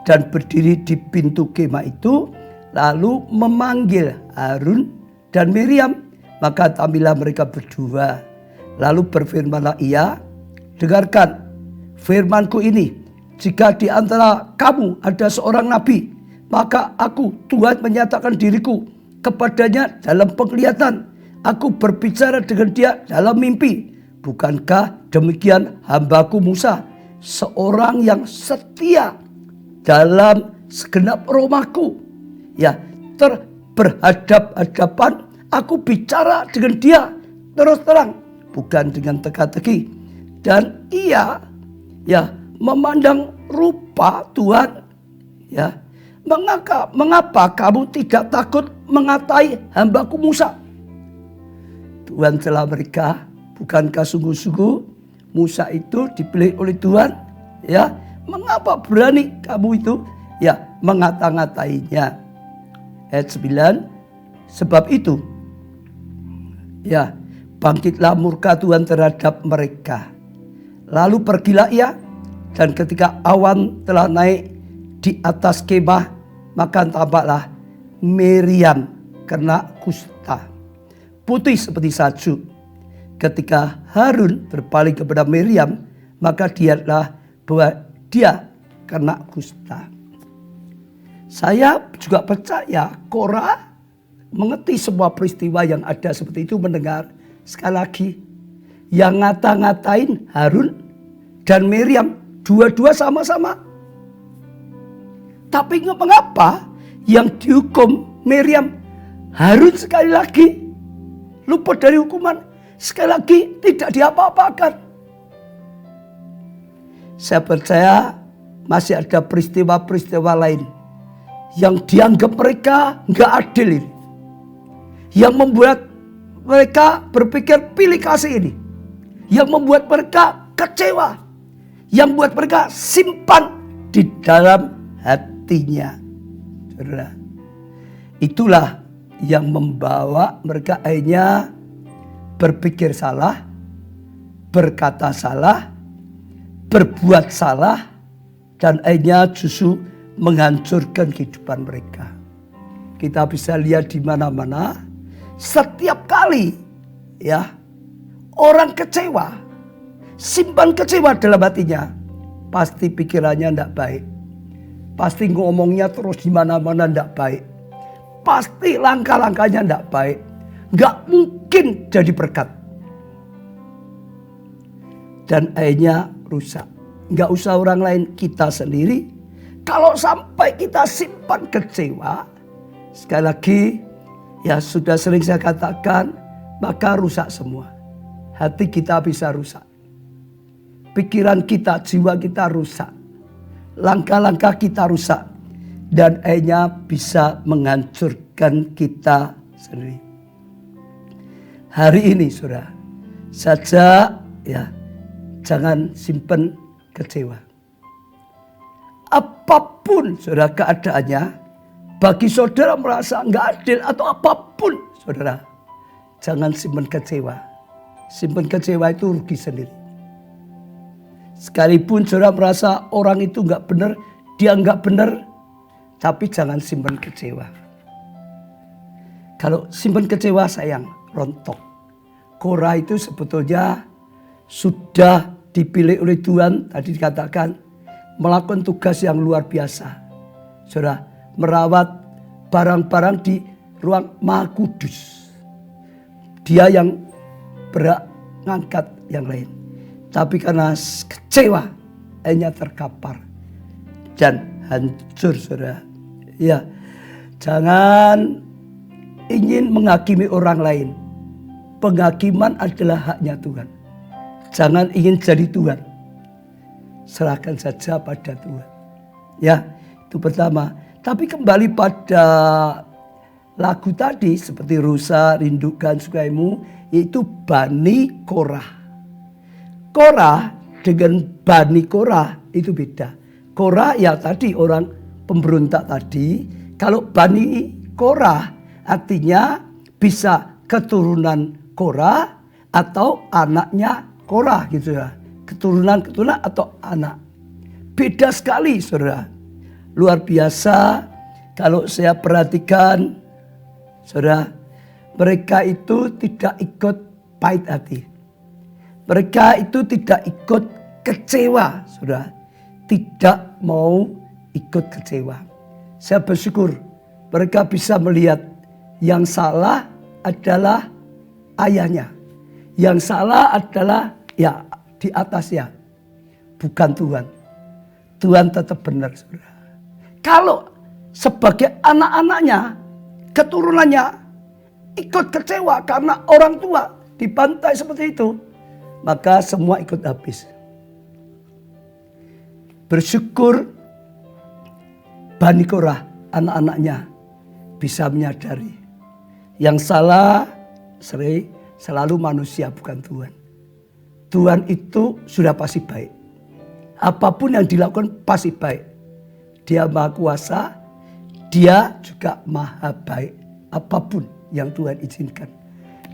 Dan berdiri di pintu kemah itu. Lalu memanggil Harun dan Miriam. Maka tampillah mereka berdua. Lalu berfirmanlah ia. Dengarkan firmanku ini. Jika di antara kamu ada seorang nabi. Maka aku Tuhan menyatakan diriku kepadanya dalam penglihatan. Aku berbicara dengan dia dalam mimpi. Bukankah demikian hambaku Musa. Seorang yang setia dalam segenap rumahku. Ya, berhadap-hadapan aku bicara dengan dia terus terang, bukan dengan teka-teki. Dan ia ya memandang rupa Tuhan. Ya, mengapa kamu tidak takut mengatai hambaku Musa? Tuhan telah mereka, bukankah sungguh-sungguh Musa itu dipilih oleh Tuhan? Ya, mengapa berani kamu itu ya mengata-ngatainya? Ayat 9, sebab itu ya bangkitlah murka Tuhan terhadap mereka. Lalu pergilah ia, dan ketika awan telah naik di atas kemah, maka tampaklah Miriam kena kusta, putih seperti salju. Ketika Harun berpaling kepada Miriam, maka dialah bahwa dia kena kusta. Saya juga percaya Korah mengerti semua peristiwa yang ada seperti itu, mendengar sekali lagi yang ngata-ngatain Harun dan Miriam dua-dua sama-sama. Tapi mengapa yang dihukum Miriam, Harun sekali lagi luput dari hukuman, sekali lagi tidak diapa-apakan? Saya percaya masih ada peristiwa-peristiwa lain yang dianggap mereka nggak adil ini, yang membuat mereka berpikir pilih kasih ini, yang membuat mereka kecewa, yang membuat mereka simpan di dalam hatinya. Saudara, itulah yang membawa mereka akhirnya berpikir salah, berkata salah, berbuat salah, dan akhirnya justru menghancurkan kehidupan mereka. kita bisa lihat di mana-mana. Setiap kali ya orang kecewa, simpan kecewa dalam hatinya, pasti pikirannya tidak baik. Pasti ngomongnya terus di mana-mana tidak baik. Pasti langkah-langkahnya tidak baik. Nggak mungkin jadi berkat. Dan akhirnya rusak. Nggak usah orang lain, kita sendiri. Kalau sampai kita simpan kecewa, sekali lagi ya sudah sering saya katakan, maka rusak semua. Hati kita bisa rusak. Pikiran kita, jiwa kita rusak. Langkah-langkah kita rusak. Dan akhirnya bisa menghancurkan kita sendiri. Hari ini saudara, saja ya jangan simpan kecewa. Apapun saudara keadaannya, bagi saudara merasa nggak adil atau apapun saudara, jangan simpan kecewa. Simpan kecewa itu rugi sendiri. Sekalipun saudara merasa orang itu nggak benar, dia nggak benar, tapi jangan simpan kecewa. Kalau simpan kecewa sayang, rontok. Korah itu sebetulnya sudah dipilih oleh Tuhan, tadi dikatakan melakukan tugas yang luar biasa. Saudara, merawat barang-barang di ruang Maha Kudus. Dia yang berhak ngangkat yang lain. Tapi karena kecewa, hanya terkapar dan hancur saudara. Ya, jangan ingin menghakimi orang lain. Penghakiman adalah haknya Tuhan. Jangan ingin jadi Tuhan. Serahkan saja pada Tuhan. Ya, itu pertama. Tapi kembali pada lagu tadi seperti Rusa, Rindukan Sukaimu, yaitu Bani Korah. Korah dengan Bani Korah itu beda. Korah ya tadi orang pemberontak tadi. Kalau Bani Korah artinya bisa keturunan Korah atau anaknya Korah gitu ya. Keturunan atau anak. Beda sekali saudara. Luar biasa kalau saya perhatikan saudara. Mereka itu tidak ikut pahit hati. Mereka itu tidak ikut kecewa saudara. Tidak mau ikut kecewa. Saya bersyukur mereka bisa melihat yang salah adalah ayahnya. Yang salah adalah ya di atasnya. Bukan Tuhan. Tuhan tetap benar saudara. Kalau sebagai anak-anaknya, keturunannya ikut kecewa karena orang tua dibantai seperti itu, maka semua ikut habis. Bersyukur Bani Korah, anak-anaknya bisa menyadari yang salah selalu manusia bukan Tuhan. Tuhan itu sudah pasti baik. Apapun yang dilakukan pasti baik. Dia maha kuasa, dia juga maha baik. Apapun yang Tuhan izinkan,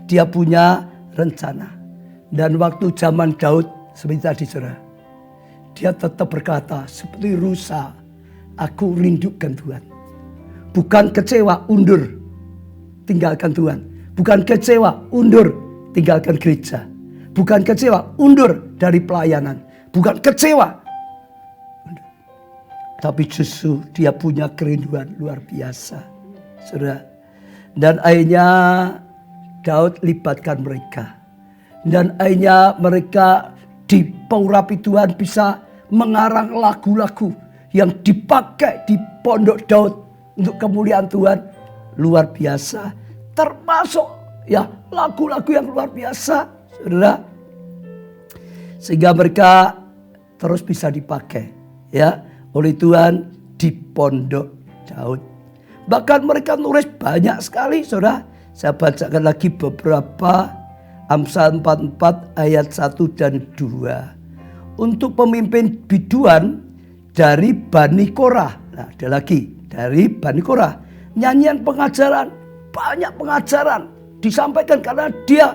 dia punya rencana. Dan waktu zaman Daud seperti tadi saudara, dia tetap berkata seperti rusa, aku rindukan Tuhan. Bukan kecewa, undur, tinggalkan Tuhan. Bukan kecewa, undur, tinggalkan gereja. Bukan kecewa, undur dari pelayanan. Bukan kecewa, undur. Tapi justru dia punya kerinduan luar biasa saudara. Dan akhirnya Daud libatkan mereka. Dan akhirnya mereka diurapi Tuhan bisa mengarang lagu-lagu yang dipakai di pondok Daud untuk kemuliaan Tuhan luar biasa. Termasuk ya lagu-lagu yang luar biasa saudara. Sehingga mereka terus bisa dipakai ya oleh Tuhan di pondok Daud. Bahkan mereka nulis banyak sekali saudara. Saya bacakan lagi beberapa. Amsal 44 ayat 1 dan 2. Untuk pemimpin biduan dari Bani Korah. Nah ada lagi dari Bani Korah. Nyanyian pengajaran. Banyak pengajaran disampaikan karena dia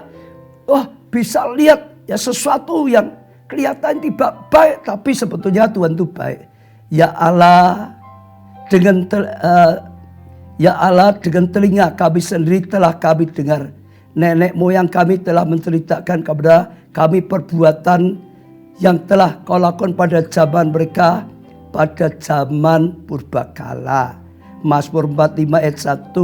bisa lihat ya sesuatu yang kelihatan tidak baik. Tapi sebetulnya Tuhan itu baik. Ya Allah dengan Ya Allah, dengan telinga kami sendiri telah kami dengar. Nenek moyang kami telah menceritakan kepada kami perbuatan yang telah kau lakukan pada zaman mereka, pada zaman purbakala. Mazmur 45 ayat 1.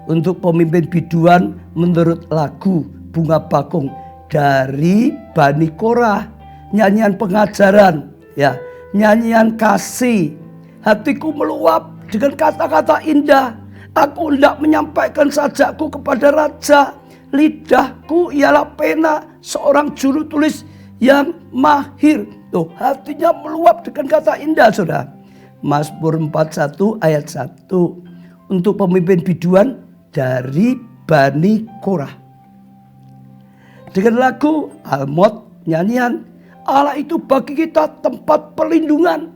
Untuk pemimpin biduan menurut lagu bunga bakung dari Bani Korah. Nyanyian pengajaran, ya, nyanyian kasih. Hatiku meluap dengan kata-kata indah. Aku hendak menyampaikan sajakku kepada raja. Lidahku ialah pena seorang juru tulis yang mahir. Tuh, hatinya meluap dengan kata indah, saudara. Mazmur 41 ayat 1. Untuk pemimpin biduan dari Bani Korah. Dengan lagu Almot, nyanyian, Allah itu bagi kita tempat perlindungan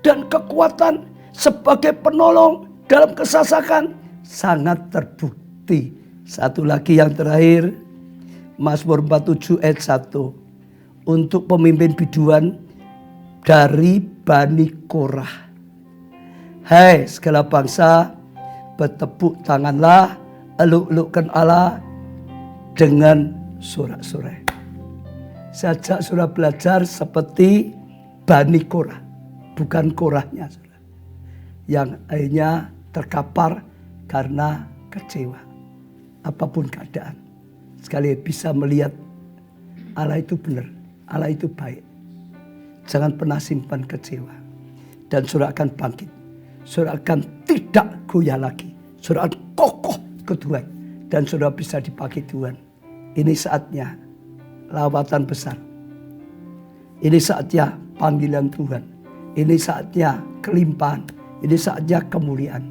dan kekuatan sebagai penolong dalam kesesakan sangat terbukti. Satu lagi yang terakhir, Mazmur 47 ayat 1. Untuk pemimpin biduan dari Bani Korah. Hai segala bangsa, bertepuk tanganlah, eluk-elukkan Allah dengan sorak-sorai. Sajak sudah belajar seperti Bani Korah, bukan Korahnya, saudara, yang akhirnya terkapar karena kecewa. Apapun keadaan, sekali bisa melihat Allah itu benar, Allah itu baik. Jangan pernah simpan kecewa. Dan saudara akan bangkit. Saudara akan tidak goyah lagi. Saudara akan kokoh ke Tuhan. Dan saudara bisa dipakai Tuhan. Ini saatnya lawatan besar. Ini saatnya panggilan Tuhan. Ini saatnya kelimpahan. Ini saatnya kemuliaan.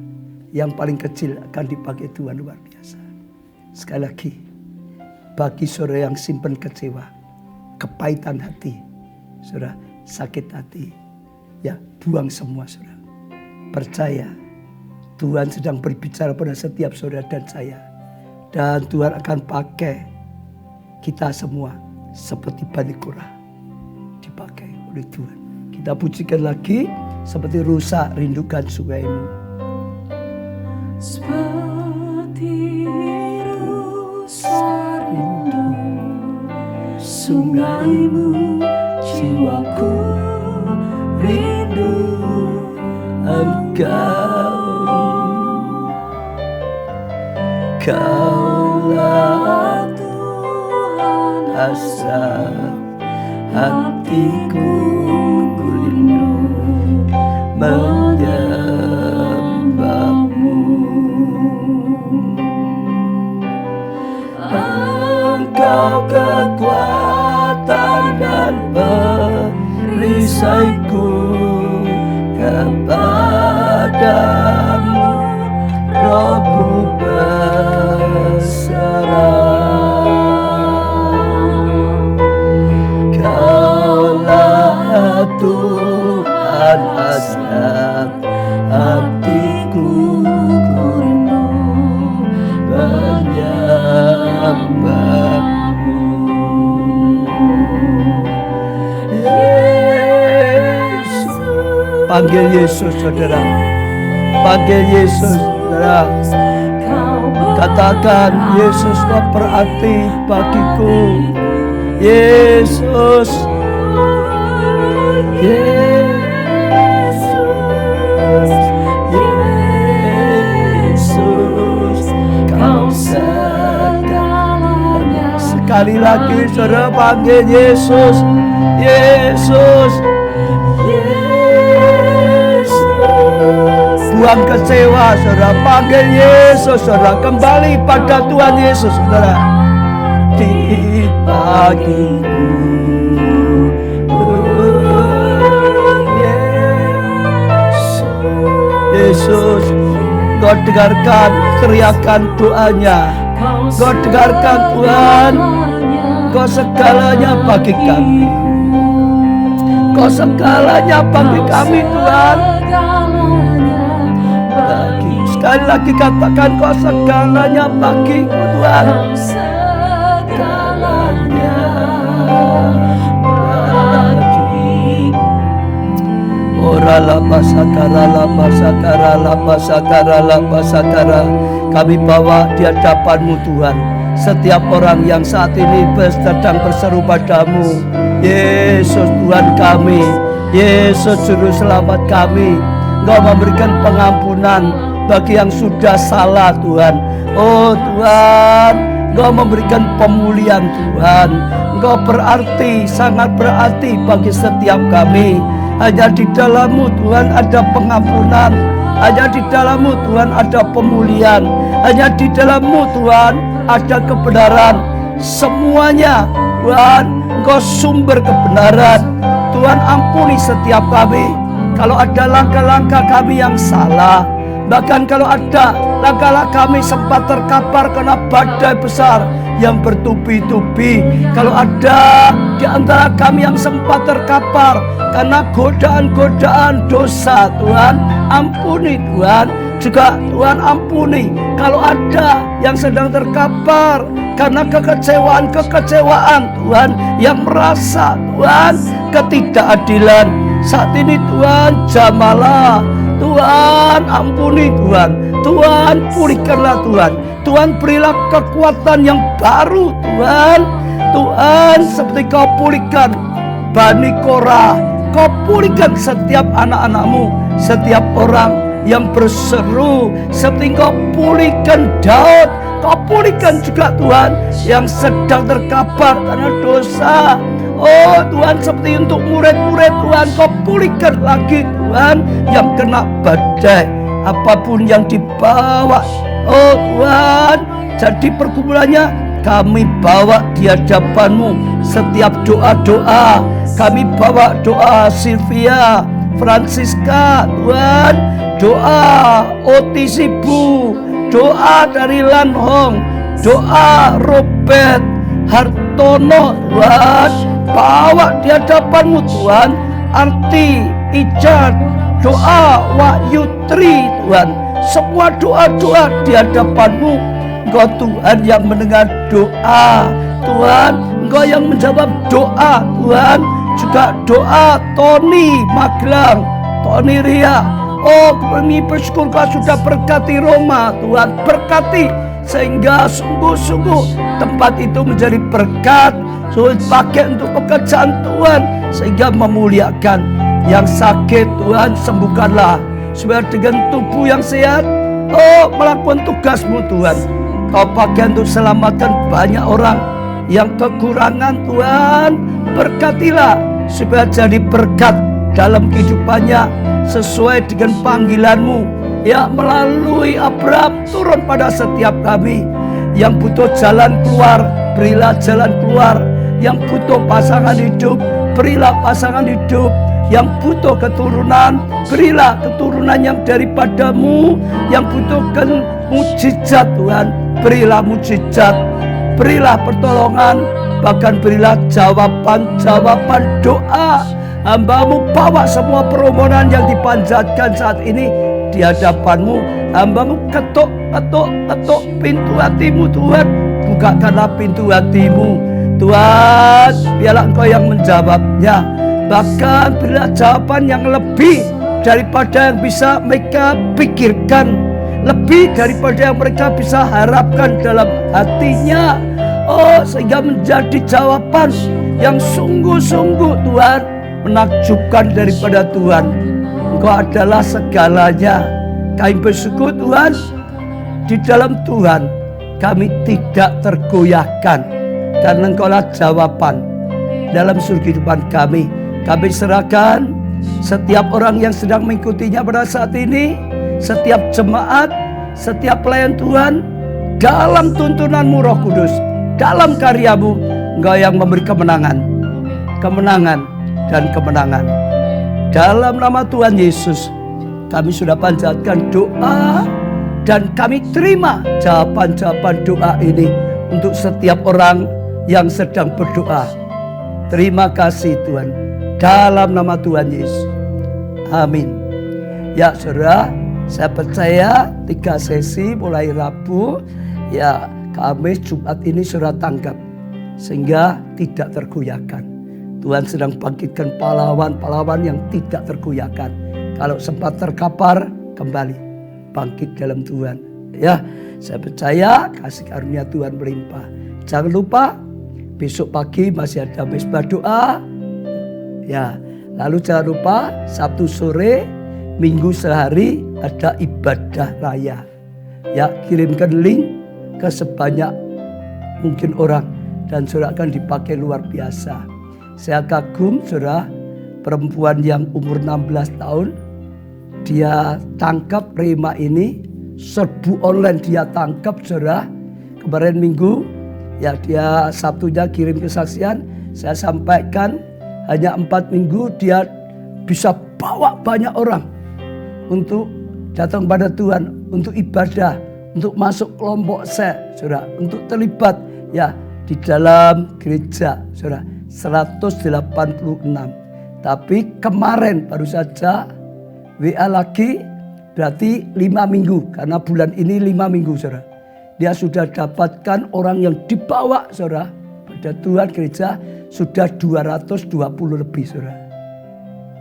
Yang paling kecil akan dipakai Tuhan, luar biasa. Sekali lagi, bagi saudara yang simpan kecewa, kepahitan hati, saudara, sakit hati, ya buang semua, saudara. Percaya, Tuhan sedang berbicara pada setiap saudara dan saya. Dan Tuhan akan pakai kita semua seperti Bani Korah, dipakai oleh Tuhan. Kita pujikan lagi seperti rusa rindukan sungaimu. Seperti rusa rindu sungaimu, jiwaku rindu engkau. Kaulah Tuhan asal hatiku, ku rindu menyembahmu. Engkau kekuatan dan perisaiku, kepadamu rohku berserah. Kaulah Tuhan hasrat hatiku, ku rindu menyembahmu. Yesus, panggil Yesus, saudara. Panggil Yesus, saudara. Katakan, Yesus kau berarti bagiku. Yesus, Yesus, Yesus, kau segalanya. Sekali lagi saudara panggil Yesus, Yesus, Yesus. Buang kecewa, saudara, panggil Yesus, saudara, kembali pada Tuhan Yesus, saudara. Di pagiku, Yesus, Kau dengarkan teriakan doanya. Kau dengarkan Tuhan, Kau segalanya bagi kami. Kau segalanya bagi kami, Tuhan. Sekali lagi katakan, Kau segalanya bagiku, Tuhan. Segalanya bagiku. Ora lama Kami bawa di hadapan-Mu Tuhan setiap orang yang saat ini sedang berseru padamu. Yesus Tuhan kami, Yesus Juru Selamat kami. Engkau memberikan pengampunan bagi yang sudah salah Tuhan. Oh Tuhan, Engkau memberikan pemulihan Tuhan. Engkau berarti, sangat berarti bagi setiap kami. Hanya di dalam-Mu Tuhan ada pengampunan, hanya di dalam-Mu Tuhan ada pemulihan, hanya di dalam-Mu Tuhan ada kebenaran. Semuanya Tuhan, Engkau sumber kebenaran. Tuhan ampuni setiap kami kalau ada langkah-langkah kami yang salah. Bahkan kalau ada langkah-langkah kami sempat terkapar karena badai besar yang bertubi-tubi. Kalau ada di antara kami yang sempat terkapar karena godaan-godaan dosa, Tuhan ampuni Tuhan. Juga Tuhan ampuni kalau ada yang sedang terkapar karena kekecewaan Tuhan, yang merasa Tuhan ketidakadilan. Saat ini Tuhan jamalah, Tuhan ampuni Tuhan, Tuhan pulihkanlah Tuhan, Tuhan berilah kekuatan yang baru Tuhan. Tuhan seperti Kau pulihkan Bani Korah, Kau pulihkan setiap anak-anak-Mu, setiap orang yang berseru, seperti Kau pulihkan Daud, Kau pulihkan juga Tuhan yang sedang terkapar karena dosa. Oh Tuhan, seperti untuk murid-murid Tuhan, Kau pulihkan lagi Tuhan yang kena badai, apapun yang dibawa. Oh Tuhan, jadi pergumulannya kami bawa di hadapan-Mu setiap doa-doa. Kami bawa doa Sylvia, Francisca Tuhan, doa Otisibu, doa dari Lanhong, doa Robert Hartono Tuhan, bawa di hadapan-Mu Tuhan. Arti Icat, doa Wahyu Tri Tuhan, semua doa-doa di hadapan-Mu. Engkau Tuhan yang mendengar doa Tuhan, Engkau yang menjawab doa Tuhan. Juga doa Tony Magelang, Tony Ria. Oh kami bersyukur Kau sudah berkati Roma Tuhan, berkati sehingga sungguh-sungguh tempat itu menjadi berkat. Sulit pakai untuk pekerjaan Tuhan sehingga memuliakan. Yang sakit Tuhan sembuhkanlah, supaya dengan tubuh yang sehat, oh melakukan tugas-Mu Tuhan. Kau pakai untuk selamatkan banyak orang yang kekurangan Tuhan. Berkatilah supaya jadi berkat dalam kehidupannya sesuai dengan panggilan-Mu. Ya, melalui Abraham turun pada setiap kami yang butuh jalan keluar, berilah jalan keluar. Yang butuh pasangan hidup, berilah pasangan hidup. Yang butuh keturunan, berilah keturunan yang daripada-Mu. Yang butuhkan mujizat Tuhan, berilah mujizat. Berilah pertolongan, bahkan berilah jawaban-jawaban doa. Hamba-Mu bawa semua permohonan yang dipanjatkan saat ini di hadapan-Mu. Hamba-Mu ketuk pintu hati-Mu Tuhan. Bukakanlah pintu hati-Mu Tuhan, biarlah Engkau yang menjawabnya. Bahkan berilah jawaban yang lebih daripada yang bisa mereka pikirkan, lebih daripada yang mereka bisa harapkan dalam hatinya. Oh, sehingga menjadi jawaban yang sungguh-sungguh Tuhan menakjubkan daripada Tuhan. Engkau adalah segalanya. Kami bersyukur Tuhan, di dalam Tuhan kami tidak tergoyahkan, karena Engkaulah jawaban dalam seluruh kehidupan kami. Kami serahkan setiap orang yang sedang mengikutinya pada saat ini, setiap jemaat, setiap pelayan Tuhan, dalam tuntunan-Mu Roh Kudus, dalam karya-Mu. Engkau yang memberi kemenangan, kemenangan, dan kemenangan. Dalam nama Tuhan Yesus, kami sudah panjatkan doa, dan kami terima jawaban-jawaban doa ini untuk setiap orang yang sedang berdoa. Terima kasih Tuhan, dalam nama Tuhan Yesus. Amin. Ya saudara, saya percaya 3 sesi mulai Rabu, ya Kamis, Jumat ini saudara tanggap, sehingga tidak tergoyahkan. Tuhan sedang bangkitkan pahlawan-pahlawan yang tidak tergoyahkan. Kalau sempat terkapar, kembali bangkit dalam Tuhan. Ya, saya percaya kasih karunia Tuhan melimpah. Jangan lupa besok pagi masih ada mesbah doa. Ya, lalu jangan lupa Sabtu sore, Minggu sehari ada ibadah raya. Ya, kirimkan link ke sebanyak mungkin orang dan saudara akan dipakai luar biasa. Saya kagum saudara, perempuan yang umur 16 tahun, dia tangkap rema ini, serbu online dia tangkap saudara. Kemarin Minggu, ya dia Sabtunya kirim kesaksian, saya sampaikan hanya 4 minggu dia bisa bawa banyak orang untuk datang pada Tuhan, untuk ibadah, untuk masuk kelompok saudara, untuk terlibat ya di dalam gereja saudara, 186. Tapi kemarin baru saja WA lagi, berarti 5 minggu. Karena bulan ini 5 minggu saudara. Dia sudah dapatkan orang yang dibawa saudara pada Tuhan gereja sudah 220 lebih saudara.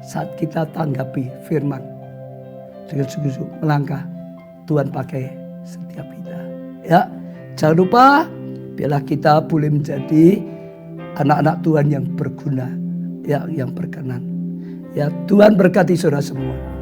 Saat kita tanggapi firman dengan sungguh-sungguh melangkah, Tuhan pakai setiap kita. Ya, jangan lupa biarlah kita boleh menjadi anak-anak Tuhan yang berguna, ya, yang berkenan. Ya, Tuhan berkati saudara semua.